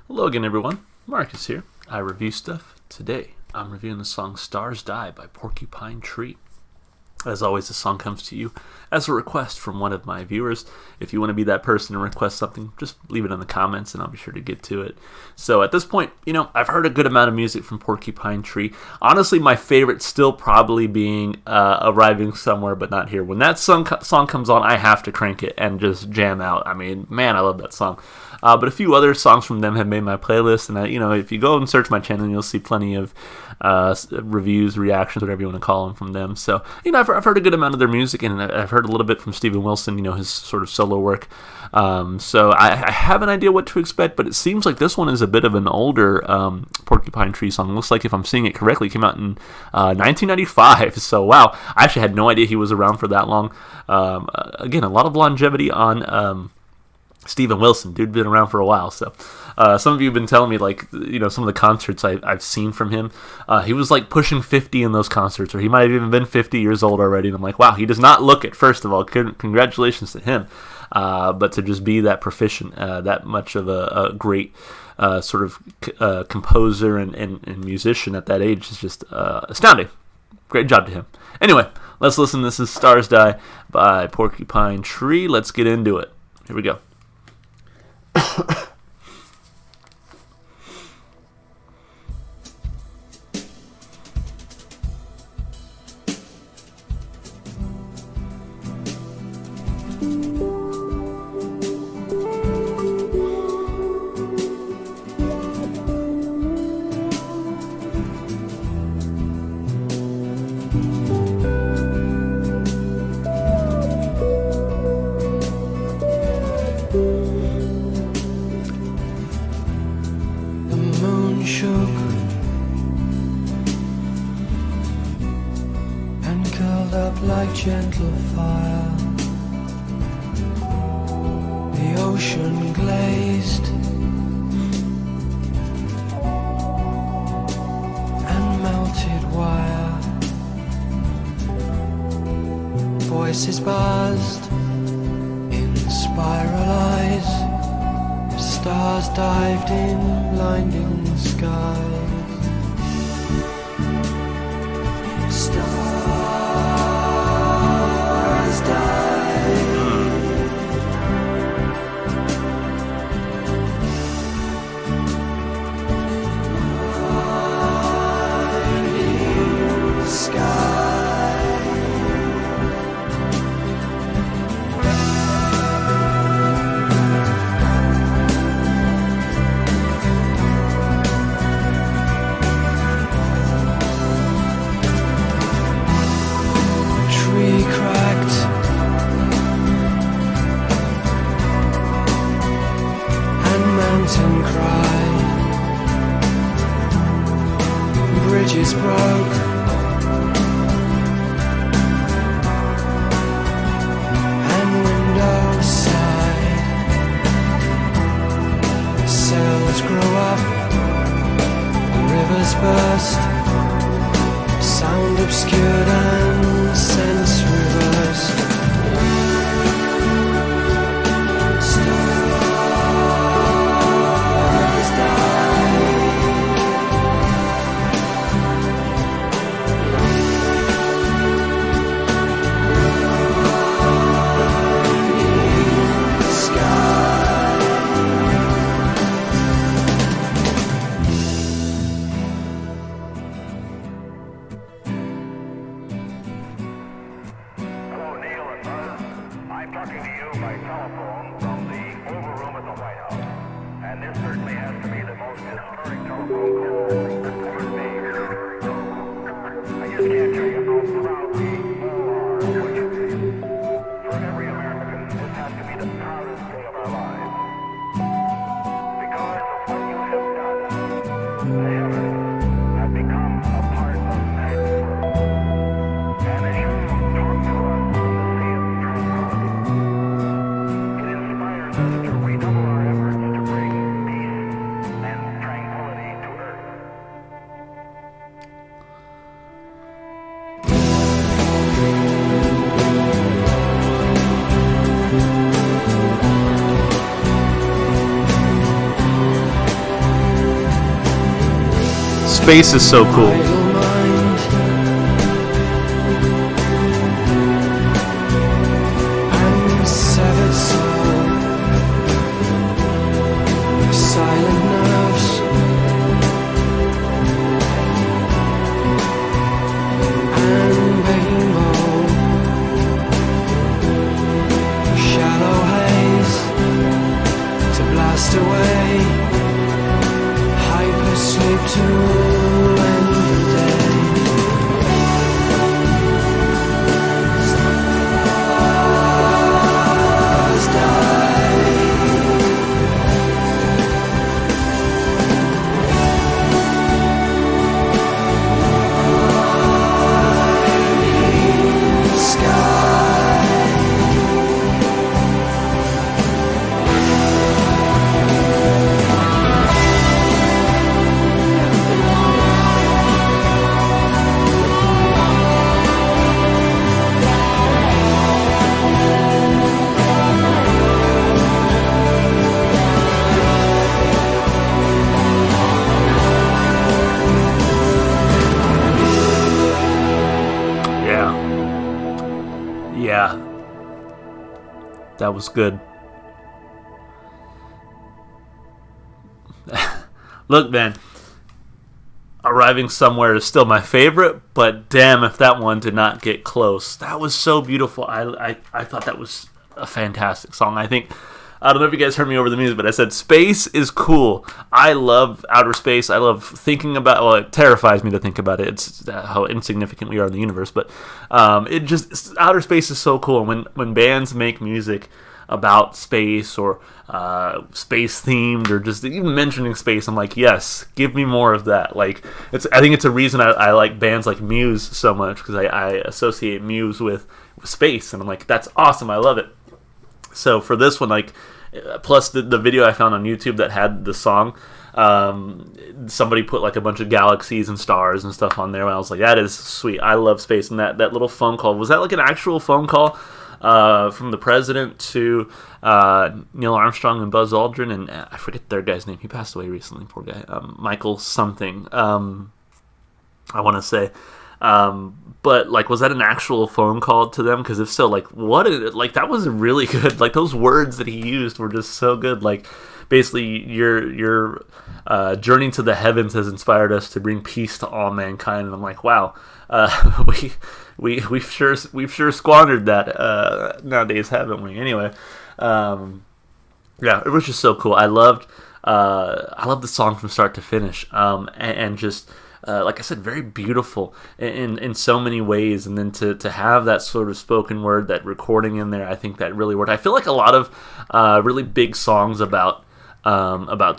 Hello again, everyone. Marcus here. I review stuff. Today, I'm reviewing the song Stars Die by Porcupine Tree. As always, the song comes to you as a request from one of my viewers. If you want to be that person and request something, just leave it in the comments and I'll be sure to get to it. So at this point, I've heard a good amount of music from Porcupine Tree. Honestly, my favorite still probably being Arriving Somewhere But Not Here. When that song comes on, I have to crank it and just jam out. I mean, man, I love that song. But a few other songs from them have made my playlist, and if you go and search my channel, you'll see plenty of reviews, reactions, whatever you want to call them, from them. So, I've heard a good amount of their music, and I've heard a little bit from Steven Wilson, his sort of solo work. So I have an idea what to expect, but it seems like this one is a bit of an older Porcupine Tree song. It looks like, if I'm seeing it correctly, it came out in 1995. So, wow, I actually had no idea he was around for that long. Again, a lot of longevity on Steven Wilson. Dude been around for a while. So some of you have been telling me, some of the concerts I've seen from him. He was pushing 50 in those concerts, or he might have even been 50 years old already. And I'm like, wow, he does not look it. First of all, congratulations to him. But to just be that proficient, that much of a great composer and musician at that age is just astounding. Great job to him. Anyway, let's listen. This is Stars Die by Porcupine Tree. Let's get into it. Here we go. Shook and curled up like gentle fire. The ocean glazed and melted wire. Voices buzzed in spiral eyes. Stars dived in blinding skies. Stars died. Blinding skies. Mountain cried, bridges broke, and windows sighed. Cells grew up, rivers burst, sound obscured and sense reversed. Space is so cool. idle mind and severed soul, silent nerves and begging bowl, shallow haze to blast away, hypersleep to end the day. Stars die. Sky. Yeah. Yeah. That was good. Look, man. Arriving Somewhere is still my favorite, but damn if that one did not get close. That was so beautiful. I thought that was a fantastic song. I don't know if you guys heard me over the music, but I said space is cool. I love outer space. I love thinking about. Well, it terrifies me to think about it. It's how insignificant we are in the universe. But outer space is so cool. And when bands make music about space or space themed or just even mentioning space, I'm like, yes, give me more of that. Like, I think it's a reason I like bands like Muse so much, because I associate Muse with space, and I'm like, that's awesome. I love it. So for this one, like, plus the video I found on YouTube that had the song, somebody put like a bunch of galaxies and stars and stuff on there, and I was like, that is sweet. I love space. And that little phone call, was that like an actual phone call from the president to Neil Armstrong and Buzz Aldrin, and I forget their guy's name. He passed away recently, poor guy. Michael something, I want to say. But like, was that an actual phone call to them? Because if so, like, that was really good. Like, those words that he used were just so good. Like, basically, your journey to the heavens has inspired us to bring peace to all mankind. And I'm like, wow, we've sure squandered that nowadays, haven't we? Anyway, yeah, it was just so cool. I loved the song from start to finish, and just. Like I said, very beautiful in so many ways, and then to have that sort of spoken word, that recording in there, I think that really worked. I feel like a lot of really big songs about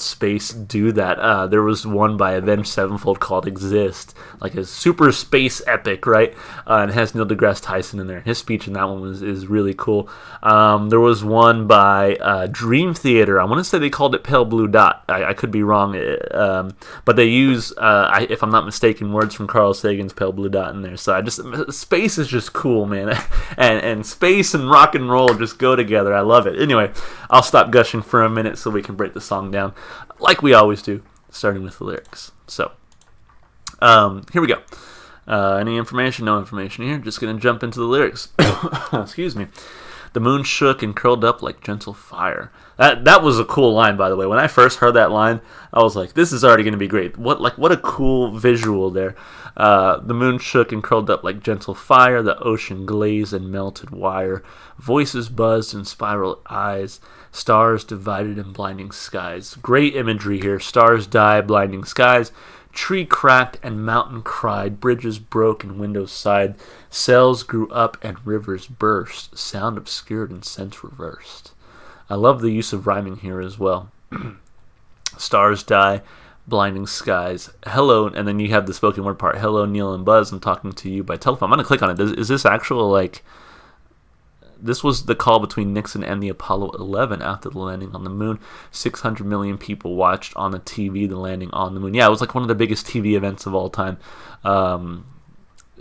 space do that. There was one by Avenged Sevenfold called "Exist," like a super space epic, right? And it has Neil deGrasse Tyson in there. His speech in that one is really cool. There was one by Dream Theater. I want to say they called it "Pale Blue Dot." I could be wrong, but they use, if I'm not mistaken, words from Carl Sagan's "Pale Blue Dot" in there. So space is just cool, man, and space and rock and roll just go together. I love it. Anyway, I'll stop gushing for a minute so we can break the song down like we always do, starting with the lyrics. So here we go. Any information? No information here. Just gonna jump into the lyrics. Excuse me. The moon shook and curled up like gentle fire. That was a cool line, by the way. When I first heard that line, I was like, this is already going to be great. What a cool visual there. The moon shook and curled up like gentle fire. The ocean glazed and melted wire. Voices buzzed in spiral eyes. Stars divided in blinding skies. Great imagery here. Stars die, blinding skies. Tree cracked and mountain cried. Bridges broke and windows sighed. Sails grew up and rivers burst. Sound obscured and sense reversed. I love the use of rhyming here as well. Stars die, blinding skies. Hello, and then you have the spoken word part. Hello, Neil and Buzz. I'm talking to you by telephone. I'm going to click on it. Is this actual, like... This was the call between Nixon and the Apollo 11 after the landing on the moon. 600 million people watched on the TV the landing on the moon. Yeah, it was like one of the biggest TV events of all time.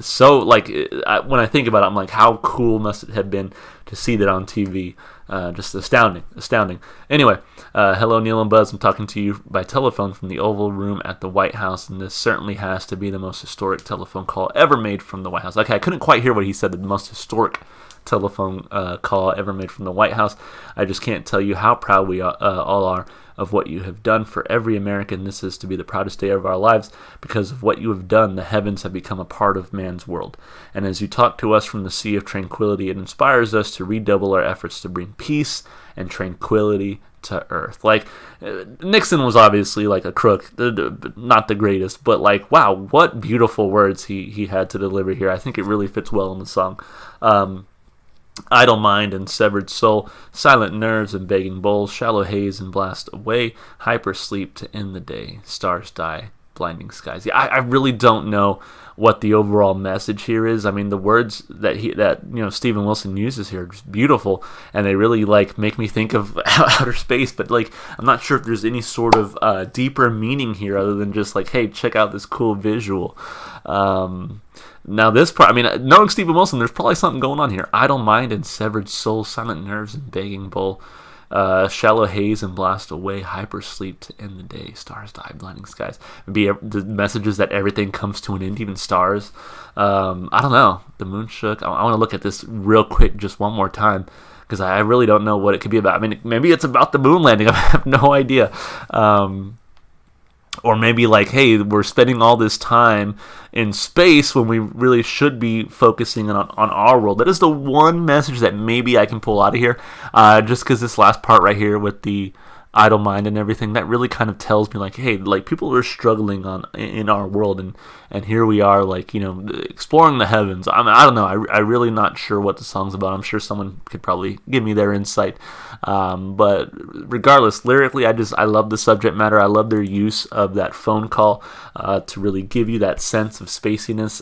So, like, when I think about it, I'm like, how cool must it have been to see that on TV? Just astounding. Anyway, hello Neil and Buzz. I'm talking to you by telephone from the Oval Room at the White House, and this certainly has to be the most historic telephone call ever made from the White House. Okay, I couldn't quite hear what he said. The most historic telephone call ever made from the White House. I just can't tell you how proud we all are of what you have done for every American. This is to be the proudest day of our lives. Because of what you have done, the heavens have become a part of man's world. And as you talk to us from the sea of tranquility, it inspires us to redouble our efforts to bring peace and tranquility to earth. Like, Nixon was obviously like a crook, not the greatest, but like, wow, what beautiful words he had to deliver here. I think it really fits well in the song. Idle mind and severed soul, silent nerves and begging bowls, shallow haze and blast away, hyper sleep to end the day, stars die, blinding skies. Yeah, I really don't know what the overall message here is. I mean, the words that Steven Wilson uses here are just beautiful, and they really like make me think of outer space. But like, I'm not sure if there's any sort of deeper meaning here other than just like, hey, check out this cool visual. Now this part, I mean, knowing Steven Wilson, there's probably something going on here. Idle mind and severed soul, silent nerves and begging bowl, shallow haze and blast away, hyper sleep to end the day, stars die, blinding skies. Maybe the message is that everything comes to an end, even stars. I don't know. The moon shook. I want to look at this real quick just one more time, because I really don't know what it could be about. I mean, maybe it's about the moon landing. I have no idea. Or maybe like, hey, we're spending all this time in space when we really should be focusing on our world. That is the one message that maybe I can pull out of here. Just because this last part right here with the idle mind and everything, that really kind of tells me like, hey, like people are struggling in our world, and here we are, like, exploring the heavens. I don't know. I really not sure what the song's about. I'm sure someone could probably give me their insight. But regardless, lyrically, I love the subject matter. I love their use of that phone call to really give you that sense of spaciness.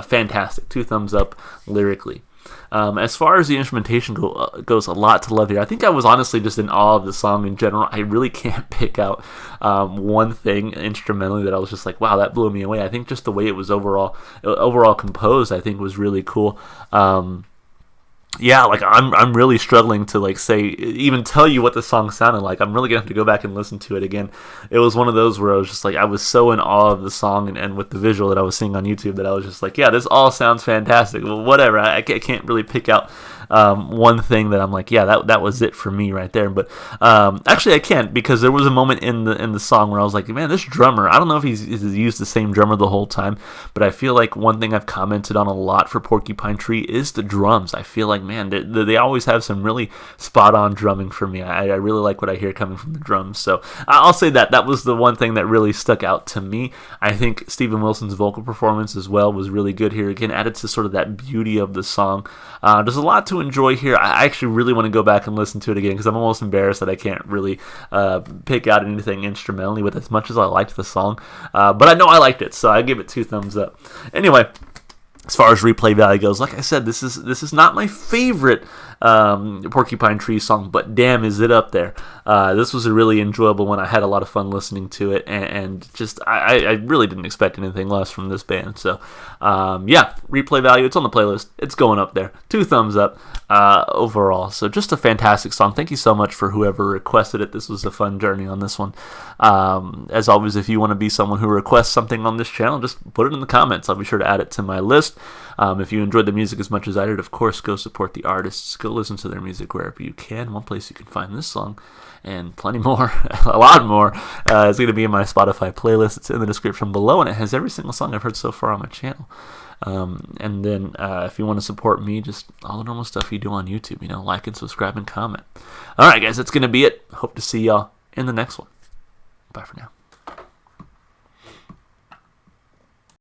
Fantastic. 2 thumbs up lyrically. As far as the instrumentation goes, a lot to love here. I think I was honestly just in awe of the song in general. I really can't pick out one thing instrumentally that I was just like, wow, that blew me away. I think just the way it was overall composed, I think was really cool. Yeah, like I'm really struggling to like even tell you what the song sounded like. I'm really gonna have to go back and listen to it again. It was one of those where I was just like, I was so in awe of the song and with the visual that I was seeing on YouTube that I was just like, yeah, this all sounds fantastic. Well, whatever. I can't really pick out one thing that I'm like, yeah, that was it for me right there. But actually, I can't, because there was a moment in the song where I was like, man, this drummer, I don't know if he's used the same drummer the whole time, but I feel like one thing I've commented on a lot for Porcupine Tree is the drums. I feel like, man, they always have some really spot-on drumming for me. I really like what I hear coming from the drums. So I'll say that was the one thing that really stuck out to me. I think Steven Wilson's vocal performance as well was really good here. Again, added to sort of that beauty of the song. There's a lot to enjoy here. I actually really want to go back and listen to it again, because I'm almost embarrassed that I can't really pick out anything instrumentally with as much as I liked the song. But I know I liked it, so I give it 2 thumbs up. Anyway, as far as replay value goes, like I said, this is not my favorite Porcupine Tree song, but damn, is it up there. This was a really enjoyable one. I had a lot of fun listening to it, and just I really didn't expect anything less from this band. So yeah, replay value, it's on the playlist. It's going up there. 2 thumbs up overall. So just a fantastic song. Thank you so much for whoever requested it. This was a fun journey on this one. As always, if you want to be someone who requests something on this channel, just put it in the comments. I'll be sure to add it to my list. If you enjoyed the music as much as I did, of course, go support the artists. Go listen to their music wherever you can. One place you can find this song and plenty more, a lot more, is going to be in my Spotify playlist. It's in the description below, and it has every single song I've heard so far on my channel. And then if you want to support me, just all the normal stuff you do on YouTube, like and subscribe and comment. All right, guys, that's going to be it. Hope to see y'all in the next one. Bye for now.